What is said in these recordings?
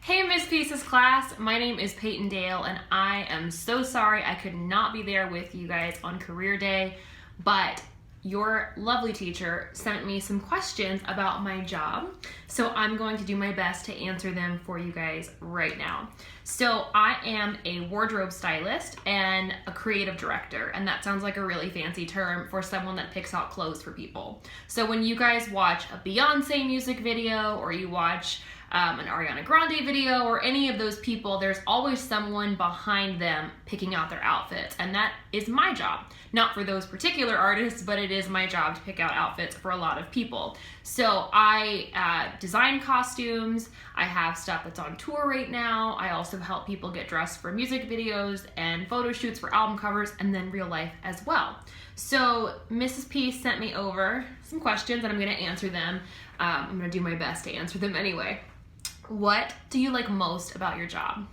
Hey Miss Peace's class, my name is Peyton Dale and I am so sorry I could not be there with you guys on career day, but your lovely teacher sent me some questions about my job, so I'm going to do my best to answer them for you guys right now. So I am a wardrobe stylist and a creative director, and that sounds like a really fancy term for someone that picks out clothes for people. So when you guys watch a Beyonce music video or you watch an Ariana Grande video or any of those people, there's always someone behind them picking out their outfits, and that is my job. Not for those particular artists, but it is my job to pick out outfits for a lot of people. So I design costumes, I have stuff that's on tour right now, I also help people get dressed for music videos and photo shoots for album covers, and then real life as well. So Mrs. Peace sent me over some questions and I'm gonna answer them. I'm gonna do my best to answer them anyway. What do you like most about your job?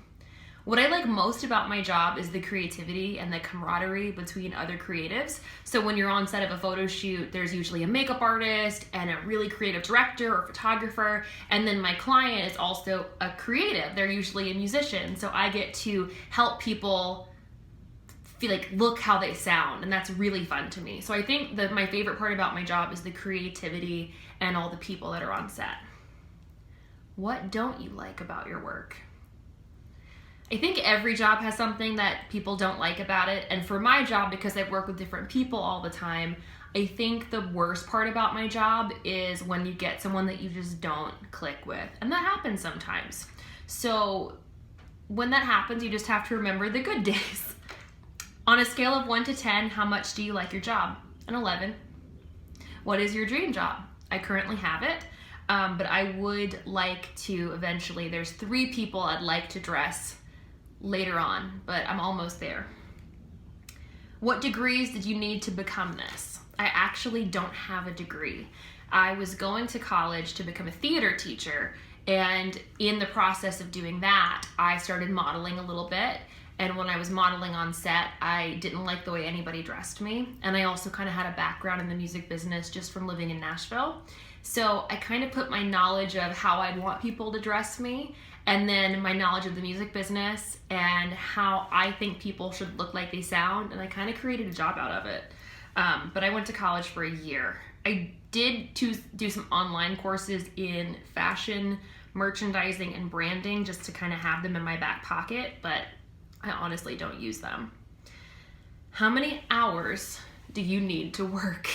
What I like most about my job is the creativity and the camaraderie between other creatives. So when you're on set of a photo shoot, there's usually a makeup artist and a really creative director or photographer, and then my client is also a creative. They're usually a musician, so I get to help people feel like look how they sound, and that's really fun to me. So I think that my favorite part about my job is the creativity and all the people that are on set. What don't you like about your work? I think every job has something that people don't like about it, and for my job, because I work with different people all the time, I think the worst part about my job is when you get someone that you just don't click with, and that happens sometimes. So when that happens, you just have to remember the good days. On a scale of 1 to 10, how much do you like your job? An 11. What is your dream job? I currently have it. But I would like to eventually, there's 3 people I'd like to dress later on, but I'm almost there. What degrees did you need to become this? I actually don't have a degree. I was going to college to become a theater teacher, and in the process of doing that, I started modeling a little bit. And when I was modeling on set, I didn't like the way anybody dressed me. And I also kind of had a background in the music business just from living in Nashville. So I kind of put my knowledge of how I'd want people to dress me, and then my knowledge of the music business and how I think people should look like they sound, and I kind of created a job out of it. But I went to college for a year. I did do some online courses in fashion, merchandising, and branding just to kind of have them in my back pocket, but I honestly don't use them. How many hours do you need to work?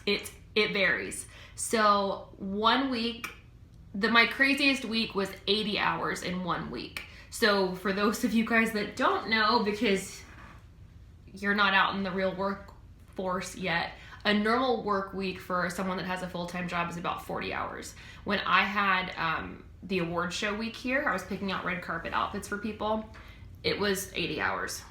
It varies. So one week, my craziest week was 80 hours in 1 week. So for those of you guys that don't know, because you're not out in the real workforce yet, a normal work week for someone that has a full-time job is about 40 hours. When I had the award show week here, I was picking out red carpet outfits for people. It was 80 hours.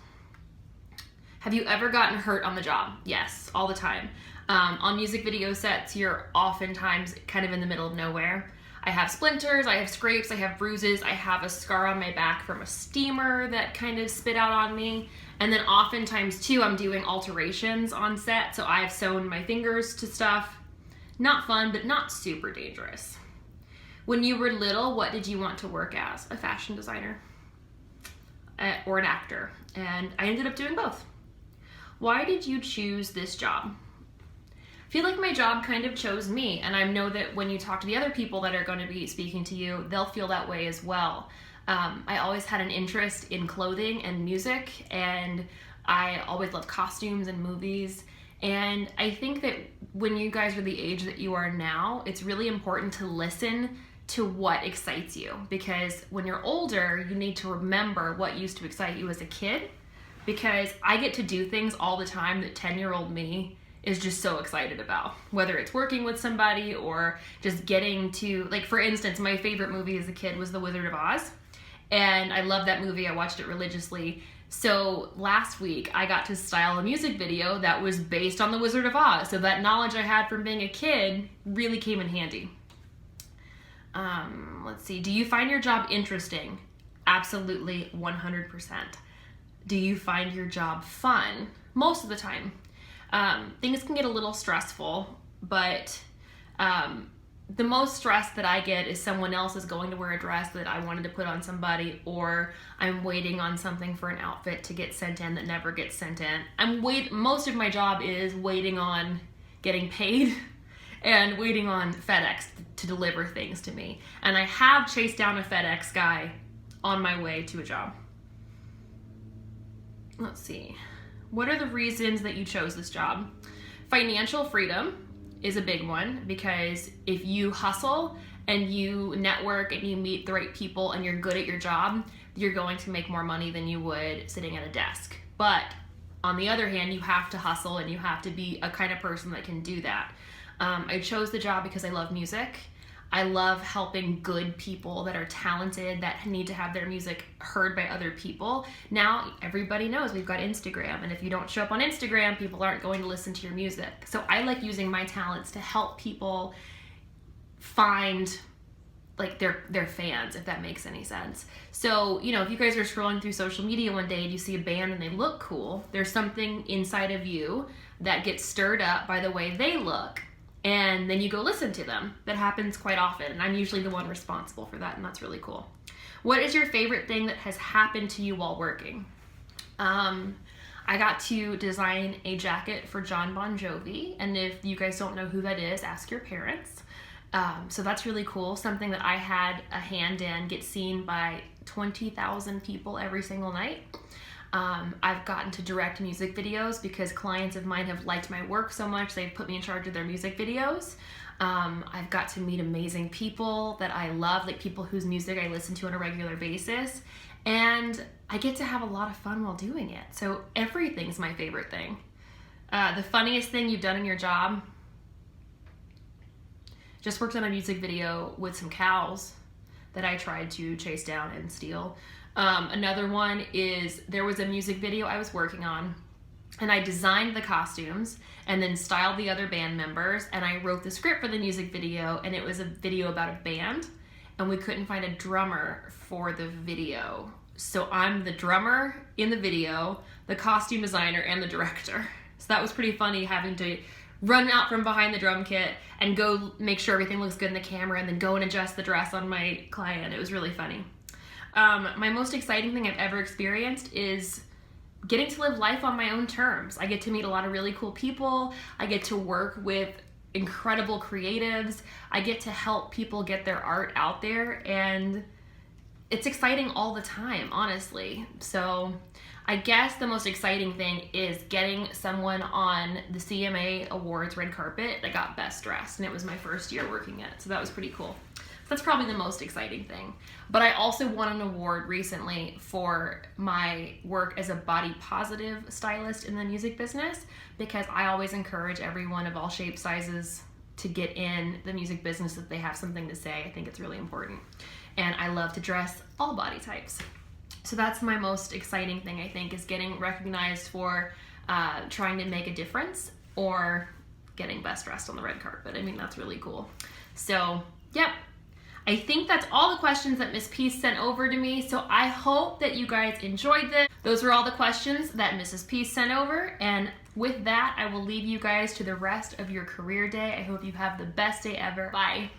Have you ever gotten hurt on the job? Yes, all the time. On music video sets, you're oftentimes kind of in the middle of nowhere. I have splinters, I have scrapes, I have bruises, I have a scar on my back from a steamer that kind of spit out on me. And then oftentimes too, I'm doing alterations on set, so I've sewn my fingers to stuff. Not fun, but not super dangerous. When you were little, what did you want to work as? A fashion designer or an actor, and I ended up doing both. Why did you choose this job? I feel like my job kind of chose me, and I know that when you talk to the other people that are going to be speaking to you, they'll feel that way as well. I always had an interest in clothing and music, and I always loved costumes and movies, and I think that when you guys are the age that you are now, it's really important to listen to what excites you, because when you're older, you need to remember what used to excite you as a kid, because I get to do things all the time that 10-year-old me is just so excited about, whether it's working with somebody or just getting to, like, for instance, my favorite movie as a kid was The Wizard of Oz, and I love that movie. I watched it religiously. So last week I got to style a music video that was based on The Wizard of Oz, so that knowledge I had from being a kid really came in handy. Let's see, do you find your job interesting? Absolutely, 100%. Do you find your job fun? Most of the time. Things can get a little stressful, but the most stress that I get is someone else is going to wear a dress that I wanted to put on somebody, or I'm waiting on something for an outfit to get sent in that never gets sent in. Most of my job is waiting on getting paid and waiting on FedEx to deliver things to me. And I have chased down a FedEx guy on my way to a job. Let's see. What are the reasons that you chose this job? Financial freedom is a big one, because if you hustle and you network and you meet the right people and you're good at your job, you're going to make more money than you would sitting at a desk. But on the other hand, you have to hustle and you have to be a kind of person that can do that. I chose the job because I love music. I love helping good people that are talented, that need to have their music heard by other people. Now, everybody knows we've got Instagram, and if you don't show up on Instagram, people aren't going to listen to your music. So I like using my talents to help people find like their fans, if that makes any sense. So, you know, if you guys are scrolling through social media one day and you see a band and they look cool, there's something inside of you that gets stirred up by the way they look. And then you go listen to them. That happens quite often, and I'm usually the one responsible for that, and that's really cool. What is your favorite thing that has happened to you while working? I got to design a jacket for John Bon Jovi, and if you guys don't know who that is, ask your parents. So that's really cool. Something that I had a hand in gets seen by 20,000 people every single night. I've gotten to direct music videos because clients of mine have liked my work so much they've put me in charge of their music videos. I've got to meet amazing people that I love, like people whose music I listen to on a regular basis, and I get to have a lot of fun while doing it. So everything's my favorite thing. The funniest thing you've done in your job? Just worked on a music video with some cows that I tried to chase down and steal. Another one is there was a music video I was working on, and I designed the costumes and then styled the other band members, and I wrote the script for the music video, and it was a video about a band, and we couldn't find a drummer for the video. So I'm the drummer in the video, the costume designer, and the director. So that was pretty funny, having to run out from behind the drum kit and go make sure everything looks good in the camera and then go and adjust the dress on my client. It was really funny. My most exciting thing I've ever experienced is getting to live life on my own terms. I get to meet a lot of really cool people. I get to work with incredible creatives. I get to help people get their art out there, and it's exciting all the time, honestly. So I guess the most exciting thing is getting someone on the CMA Awards red carpet that got Best Dressed, and it was my first year working it, so that was pretty cool. That's probably the most exciting thing. But I also won an award recently for my work as a body positive stylist in the music business, because I always encourage everyone of all shapes, sizes to get in the music business if they have something to say. I think it's really important. And I love to dress all body types. So that's my most exciting thing, I think, is getting recognized for trying to make a difference or getting best dressed on the red carpet. I mean, that's really cool. So, yep. I think that's all the questions that Miss Pease sent over to me, so I hope that you guys enjoyed this. Those were all the questions that Mrs. Pease sent over, and with that, I will leave you guys to the rest of your career day. I hope you have the best day ever. Bye.